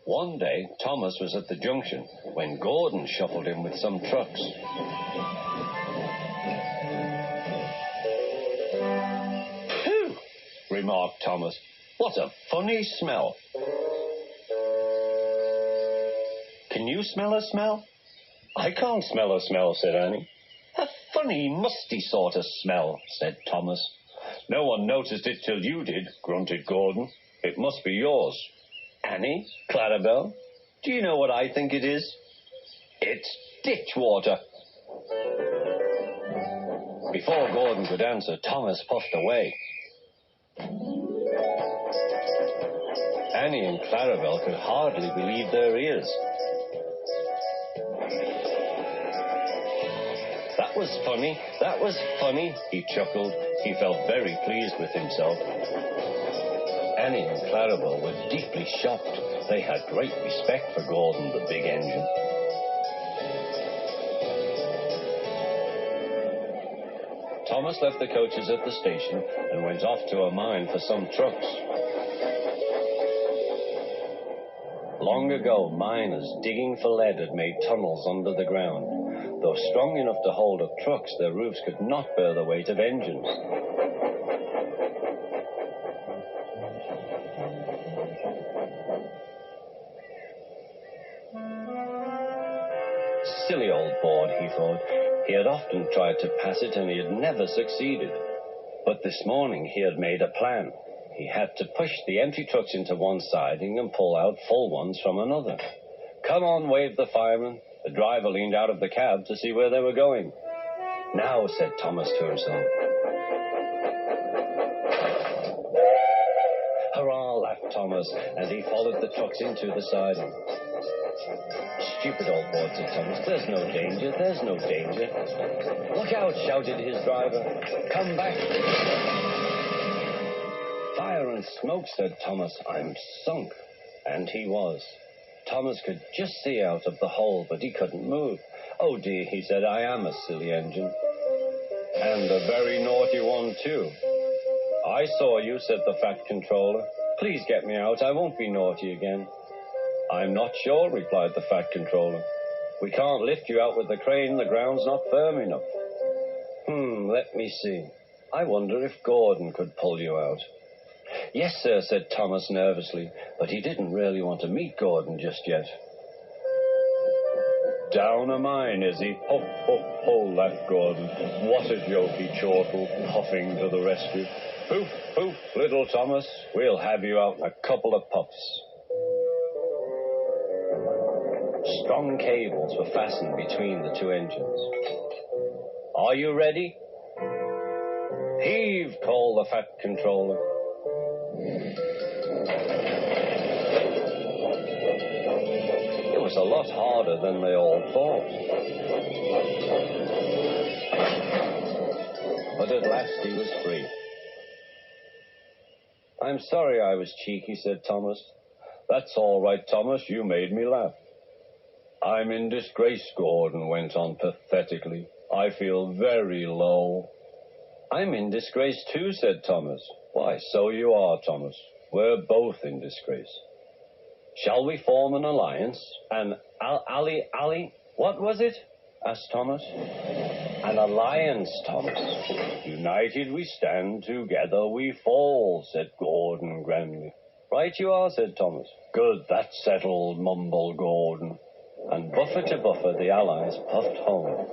One day, Thomas was at the junction when Gordon shuffled in with some trucks. "Phew," remarked Thomas. "What a funny smell." "Can you smell a smell?" "I can't smell a smell," said Annie. "A funny, musty sort of smell," said Thomas. "No one noticed it till you did," grunted Gordon. "It must be yours." "Annie, Clarabelle, do you know what I think it is?" "It's ditch water." Before Gordon could answer, Thomas puffed away. Annie and Clarabelle could hardly believe their ears. "That was funny, that was funny," he chuckled. He felt very pleased with himself. Annie and Clarabelle were deeply shocked. They had great respect for Gordon, the big engine. Thomas left the coaches at the station and went off to a mine for some trucks. Long ago, miners digging for lead had made tunnels under the ground. Though strong enough to hold up trucks, their roofs could not bear the weight of engines. Silly old board, he thought. He had often tried to pass it and he had never succeeded. But this morning he had made a plan. He had to push the empty trucks into one siding and pull out full ones from another. "Come on," waved the fireman. The driver leaned out of the cab to see where they were going. "Now," said Thomas to himself. "Hurrah," laughed Thomas, as he followed the trucks into the siding. "Stupid old board," said Thomas. "There's no danger, there's no danger." "Look out," shouted his driver. "Come back." "Fire and smoke," said Thomas. "I'm sunk." And he was. Thomas could just see out of the hole, but he couldn't move. "Oh dear," he said, "I am a silly engine. And a very naughty one, too." "I saw you," said the fat controller. "Please get me out. I won't be naughty again." "I'm not sure," replied the fat controller. "We can't lift you out with the crane. The ground's not firm enough." Let me see. I wonder if Gordon could pull you out." "Yes, sir," said Thomas nervously, but he didn't really want to meet Gordon just yet. "Down a mine, is he? Ho, ho, ho," laughed Gordon. "What a jokey chortle, puffing to the rescue. Poof, poof, little Thomas, we'll have you out in a couple of puffs." Strong cables were fastened between the two engines. "Are you ready?" "Heave," called the fat controller. It was a lot harder than they all thought. But at last he was free. "I'm sorry I was cheeky," said Thomas. "That's all right, Thomas. You made me laugh." "I'm in disgrace," Gordon went on pathetically. "I feel very low." "I'm in disgrace too," said Thomas. "Why, so you are, Thomas. We're both in disgrace." "Shall we form an alliance? An what was it?" asked Thomas. "An alliance, Thomas. United we stand, together we fall," said Gordon grandly. "Right you are," said Thomas. "Good, that's settled," mumbled Gordon. And buffer to buffer, the allies puffed home.